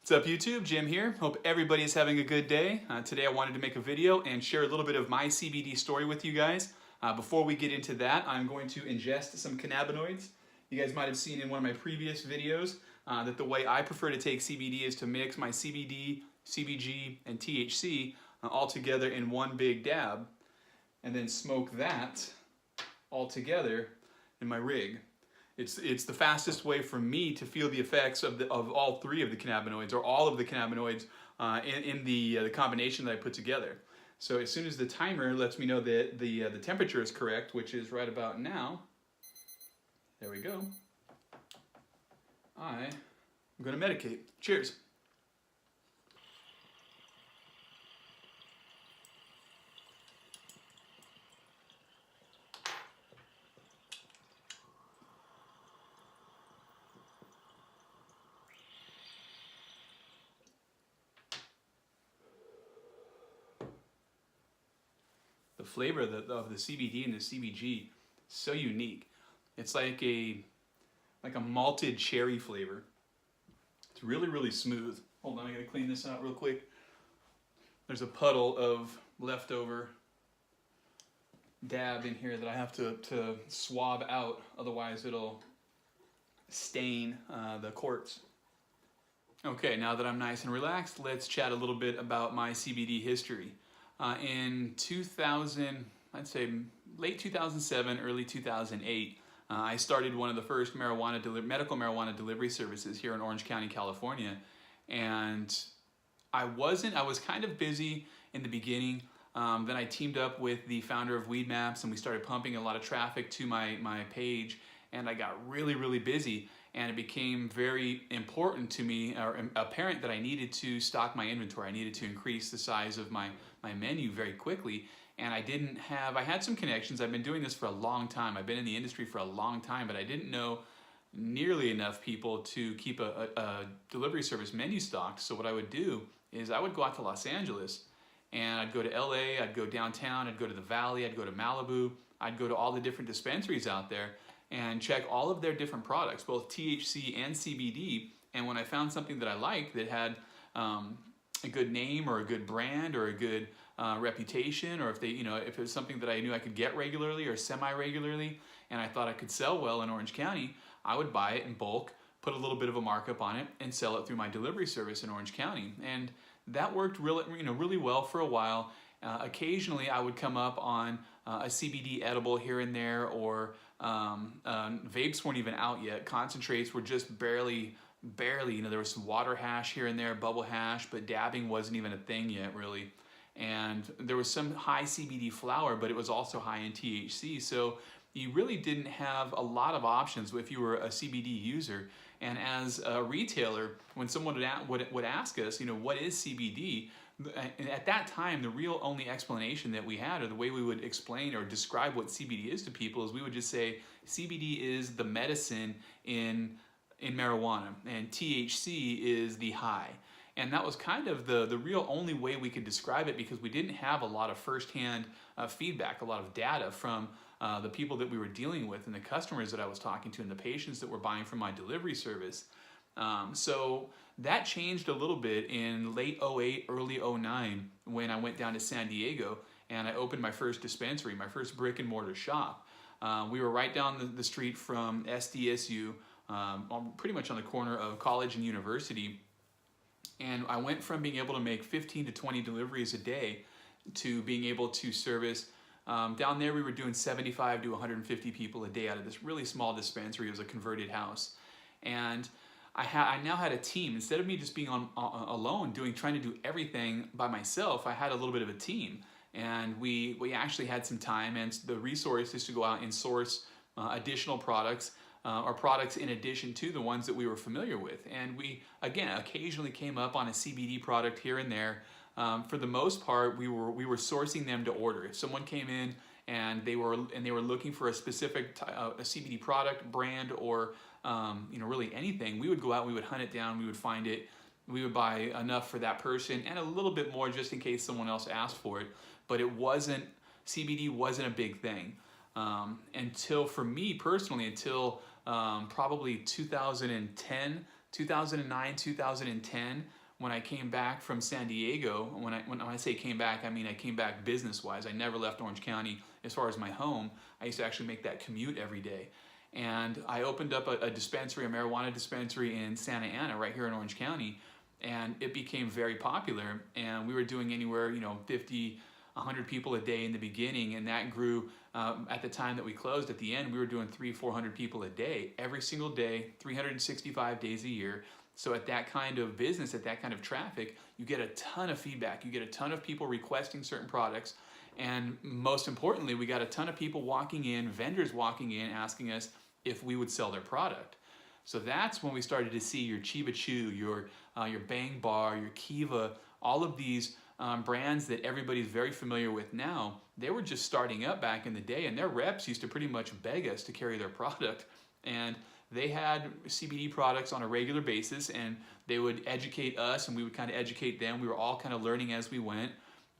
What's up YouTube? Jim here. Hope everybody's having a good day. Today I wanted to make a video and share a little bit of my CBD story with you guys. Before we get into that, I'm going to ingest some cannabinoids. You guys might have seen in one of my previous videos that the way I prefer to take CBD is to mix my CBD, CBG, and THC all together in one big dab and then smoke that all together in my rig. It's the fastest way for me to feel the effects of all three of the cannabinoids, or all of the cannabinoids in the combination that I put together. So as soon as the timer lets me know that the temperature is correct, which is right about now, there we go, I'm going to medicate. Cheers. The flavor of the CBD and the CBG is so unique. It's like a malted cherry flavor. It's really, really smooth. Hold on, I gotta clean this out real quick. There's a puddle of leftover dab in here that I have to swab out, otherwise it'll stain the quartz. Okay, now that I'm nice and relaxed, let's chat a little bit about my CBD history. In 2000, I'd say late 2007, early 2008, I started one of the first medical marijuana delivery services here in Orange County, California. And I was kind of busy in the beginning. Then I teamed up with the founder of Weed Maps, and we started pumping a lot of traffic to my page. And I got really, really busy, and it became very important to me, or apparent, that I needed to stock my inventory. I needed to increase the size of my menu very quickly. And I had some connections. I've been doing this for a long time. I've been in the industry for a long time, but I didn't know nearly enough people to keep a delivery service menu stocked. So what I would do is I would go out to Los Angeles, and I'd go to LA, I'd go downtown, I'd go to the Valley, I'd go to Malibu, I'd go to all the different dispensaries out there and check all of their different products, both THC and CBD. And when I found something that I liked, that had a good name or a good brand or a good reputation, or if it was something that I knew I could get regularly or semi-regularly, and I thought I could sell well in Orange County, I would buy it in bulk, put a little bit of a markup on it, and sell it through my delivery service in Orange County. And that worked really well for a while. Occasionally, I would come up on a CBD edible here and there, or vapes weren't even out yet. Concentrates were just barely, there was some water hash here and there, bubble hash, but dabbing wasn't even a thing yet, really. And there was some high CBD flower, but it was also high in THC. So you really didn't have a lot of options if you were a CBD user. And as a retailer, when someone would ask us, what is CBD? At that time, the real only explanation that we had, or the way we would explain or describe what CBD is to people, is we would just say CBD is the medicine in marijuana, and THC is the high. And that was kind of the real only way we could describe it, because we didn't have a lot of firsthand feedback, a lot of data from the people that we were dealing with, and the customers that I was talking to, and the patients that were buying from my delivery service. So that changed a little bit in late 08, early 09, when I went down to San Diego and I opened my first dispensary, my first brick and mortar shop. We were right down the street from SDSU, pretty much on the corner of College and University. And I went from being able to make 15 to 20 deliveries a day to being able to service, down there we were doing 75 to 150 people a day out of this really small dispensary. It was a converted house. And I now had a team. Instead of me just being alone trying to do everything by myself, I had a little bit of a team. And we actually had some time and the resources to go out and source additional products, or products in addition to the ones that we were familiar with. And we, again, occasionally came up on a CBD product here and there. For the most part, we were sourcing them to order. If someone came in and they were looking for a specific a CBD product, brand, or really anything, we would go out, we would hunt it down, we would find it, we would buy enough for that person and a little bit more just in case someone else asked for it. But CBD wasn't a big thing until, for me personally, until probably 2010 2009, 2010, when I came back from San Diego. When I say came back, I mean I came back business-wise. I never left Orange County as far as my home. I used to actually make that commute every day. And I opened up a dispensary, a marijuana dispensary in Santa Ana, right here in Orange County, and it became very popular. And we were doing anywhere, 50, 100 people a day in the beginning, and that grew. At the time that we closed, at the end, we were doing 300-400 people a day, every single day, 365 days a year. So at that kind of business, at that kind of traffic, you get a ton of feedback. You get a ton of people requesting certain products. And most importantly, we got a ton of people walking in, vendors walking in, asking us if we would sell their product. So that's when we started to see your Chiba Chew, your Bang Bar, your Kiva, all of these brands that everybody's very familiar with now. They were just starting up back in the day, and their reps used to pretty much beg us to carry their product. And they had CBD products on a regular basis, and they would educate us, and we would kind of educate them. We were all kind of learning as we went.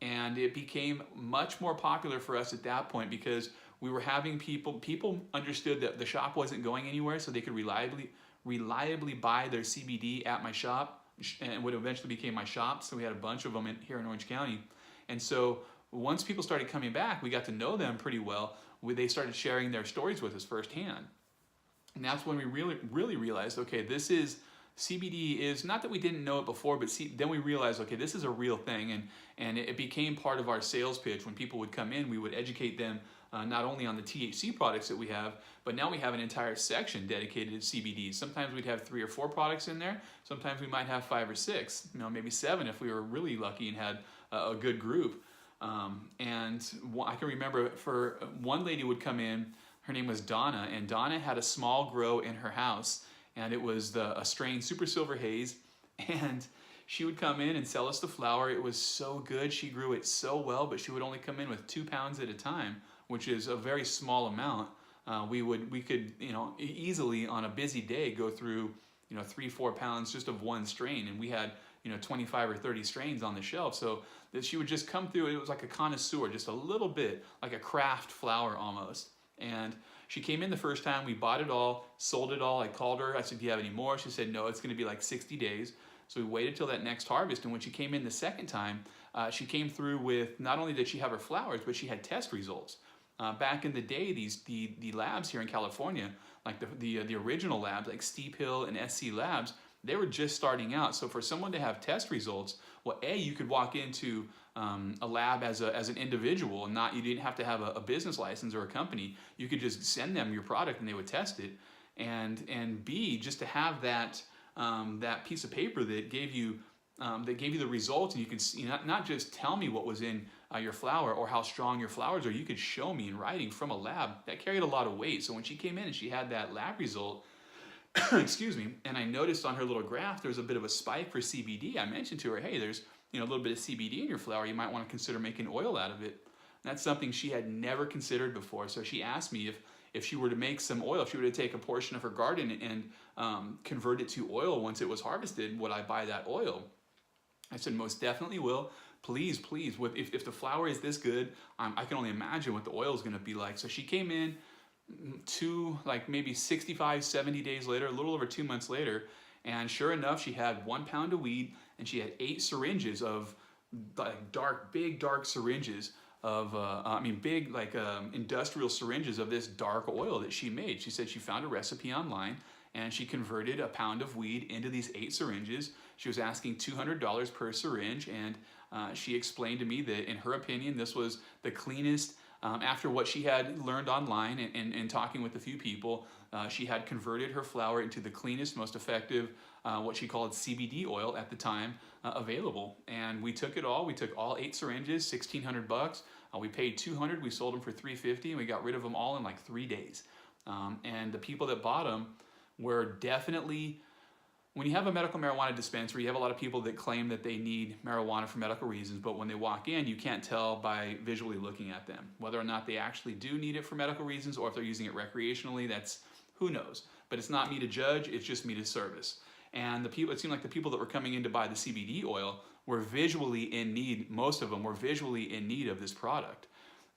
And it became much more popular for us at that point because we were having people understood that the shop wasn't going anywhere, so they could reliably buy their CBD at my shop, and what eventually became my shop. So we had a bunch of them here in Orange County. And so once people started coming back, we got to know them pretty well. They started sharing their stories with us firsthand. And that's when we really realized, okay, CBD is, not that we didn't know it before, but then we realized, okay, this is a real thing, and it became part of our sales pitch. When people would come in, we would educate them not only on the THC products that we have, but now we have an entire section dedicated to CBD. Sometimes we'd have 3 or 4 products in there. Sometimes we might have 5 or 6, maybe 7 if we were really lucky and had a good group. And I can remember for one lady would come in, her name was Donna, and Donna had a small grow in her house, and it was a strain Super Silver Haze, and she would come in and sell us the flower. It was so good. She grew it so well, but she would only come in with 2 pounds at a time, which is a very small amount. We could easily on a busy day go through 3-4 pounds just of one strain, and we had 25 or 30 strains on the shelf. So that she would just come through. It was like a connoisseur, just a little bit like a craft flower almost. And she came in the first time, we bought it all, sold it all. I called her, I said, do you have any more? She said, no, it's gonna be like 60 days. So we waited till that next harvest, and when she came in the second time, she came through with, not only did she have her flowers, but she had test results. Back in the day, the labs here in California, like the original labs, like Steep Hill and SC Labs, they were just starting out. So for someone to have test results, well, you could walk into a lab as an individual, and you didn't have to have a business license or a company. You could just send them your product and they would test it. And B, just to have that piece of paper that gave you the results, and you could see, not just tell me what was in your flower or how strong your flowers are, you could show me in writing from a lab. That carried a lot of weight. So when she came in and she had that lab result, excuse me, and I noticed on her little graph there was a bit of a spike for CBD. I mentioned to her, hey, there's a little bit of CBD in your flower. You might want to consider making oil out of it. And that's something she had never considered before. So she asked me if she were to make some oil, if she were to take a portion of her garden and convert it to oil once it was harvested, would I buy that oil? I said, most definitely will. Please, please. If the flower is this good, I can only imagine what the oil is going to be like. So she came in maybe 65, 70 days later, a little over 2 months later, and sure enough, she had 1 pound of weed, and she had 8 syringes of big dark syringes of, industrial syringes of this dark oil that she made. She said she found a recipe online, and she converted a pound of weed into these 8 syringes. She was asking $200 per syringe, and she explained to me that in her opinion, this was the cleanest. After what she had learned online and talking with a few people, she had converted her flower into the cleanest, most effective, what she called CBD oil at the time available. And we took it all. We took all 8 syringes, $1,600. We paid $200. We sold them for $350, and we got rid of them all in like 3 days. And the people that bought them were definitely. When you have a medical marijuana dispensary, you have a lot of people that claim that they need marijuana for medical reasons, but when they walk in, you can't tell by visually looking at them whether or not they actually do need it for medical reasons or if they're using it recreationally. That's, who knows. But it's not me to judge, it's just me to service. And it seemed like the people that were coming in to buy the CBD oil were visually in need, most of them were visually in need of this product.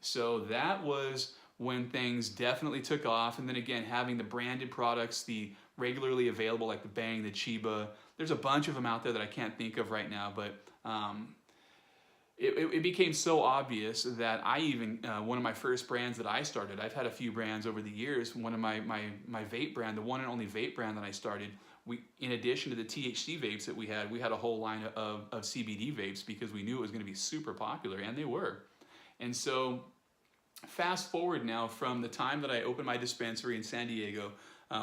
So that was when things definitely took off. And then again, having the branded products, the regularly available, like the Bang, the Chiba. There's a bunch of them out there that I can't think of right now, but it became so obvious that I even, one of my first brands that I started, I've had a few brands over the years. One of my vape brand, the one and only vape brand that I started, in addition to the THC vapes that we had a whole line of CBD vapes because we knew it was going to be super popular, and they were. And so fast forward now from the time that I opened my dispensary in San Diego,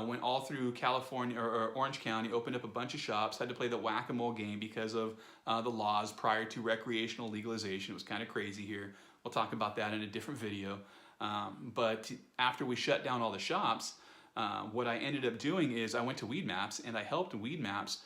went all through California or Orange County, opened up a bunch of shops, had to play the whack-a-mole game because of the laws prior to recreational legalization. It was kind of crazy here. We'll talk about that in a different video. But after we shut down all the shops, what I ended up doing is I went to Weed Maps and I helped Weed Maps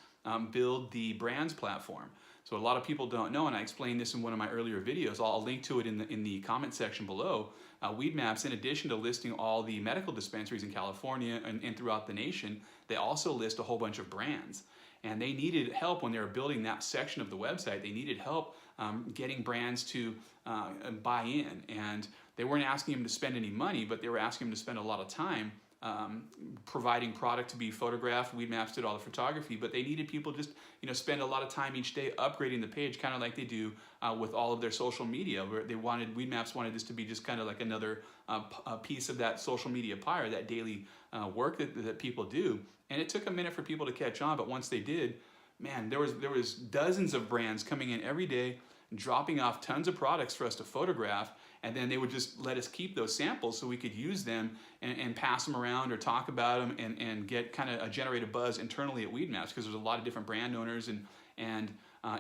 build the brands platform. So a lot of people don't know, and I explained this in one of my earlier videos. I'll link to it in the comment section below. Weed Maps, in addition to listing all the medical dispensaries in California and throughout the nation, they also list a whole bunch of brands. And they needed help when they were building that section of the website. They needed help getting brands to buy in. And they weren't asking them to spend any money, but they were asking them to spend a lot of time providing product to be photographed. Weed Maps did all the photography, but they needed people just, spend a lot of time each day upgrading the page, kind of like they do with all of their social media, where Weed Maps wanted this to be just kind of like another piece of that social media pie, or that daily work that people do. And it took a minute for people to catch on, but once they did, man, there was dozens of brands coming in every day, dropping off tons of products for us to photograph, and then they would just let us keep those samples so we could use them and pass them around or talk about them and get kind of generate a buzz internally at Weed Maps, because there's a lot of different brand owners and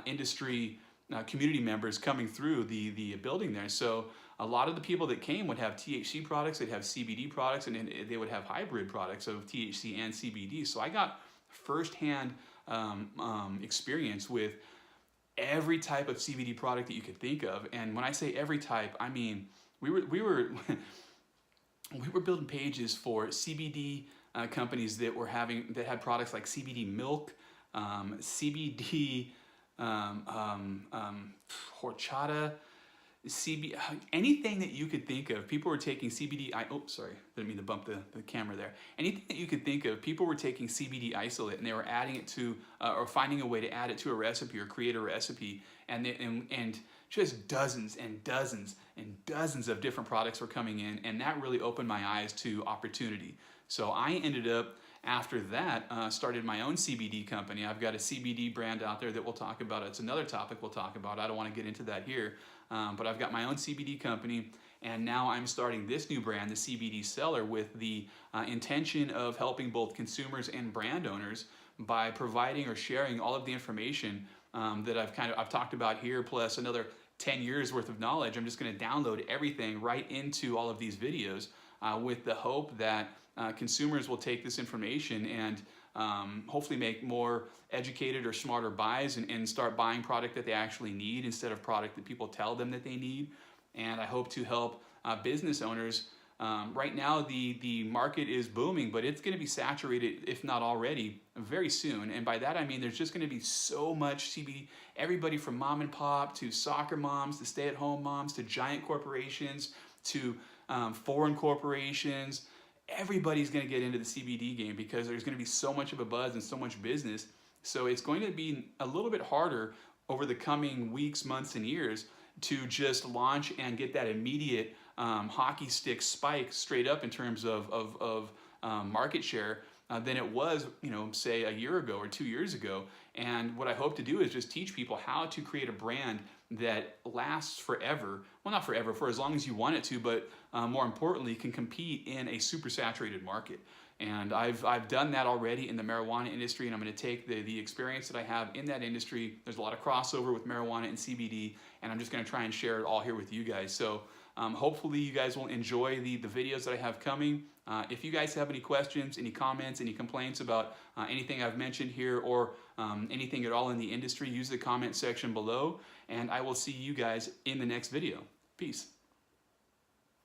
industry community members coming through the building there. So a lot of the people that came would have THC products, they'd have CBD products, and they would have hybrid products of THC and CBD. So I got firsthand experience with every type of CBD product that you could think of. And when I say every type, I mean we were building pages for CBD companies that had products like CBD milk, CBD horchata, anything that you could think of. People were taking CBD. Sorry, didn't mean to bump the camera there. Anything that you could think of, people were taking CBD isolate and they were adding it to, or finding a way to add it to a recipe or create a recipe, and just dozens and dozens and dozens of different products were coming in, and that really opened my eyes to opportunity. So I ended up, after that, started my own CBD company. I've got a CBD brand out there that we'll talk about. It's another topic we'll talk about. I don't want to get into that here, but I've got my own CBD company, and now I'm starting this new brand, the CBD Seller, with the intention of helping both consumers and brand owners by providing or sharing all of the information that I've talked about here, plus another 10 years worth of knowledge. I'm just going to download everything right into all of these videos with the hope that consumers will take this information and hopefully make more educated or smarter buys and start buying product that they actually need instead of product that people tell them that they need. And I hope to help business owners. Right now the market is booming, but it's going to be saturated, if not already, very soon. And by that I mean there's just going to be so much CBD. Everybody from mom and pop to soccer moms to stay-at-home moms to giant corporations to foreign corporations. Everybody's going to get into the CBD game because there's going to be so much of a buzz and so much business. So it's going to be a little bit harder over the coming weeks, months, and years to just launch and get that immediate hockey stick spike straight up in terms of market share than it was, say a year ago or 2 years ago. And what I hope to do is just teach people how to create a brand that lasts forever. Well, not forever, for as long as you want it to, but more importantly, can compete in a super saturated market. And I've done that already in the marijuana industry, and I'm going to take the experience that I have in that industry. There's a lot of crossover with marijuana and CBD, and I'm just going to try and share it all here with you guys. So hopefully you guys will enjoy the videos that I have coming. If you guys have any questions, any comments, any complaints about anything I've mentioned here, or anything at all in the industry, use the comment section below, and I will see you guys in the next video. Peace.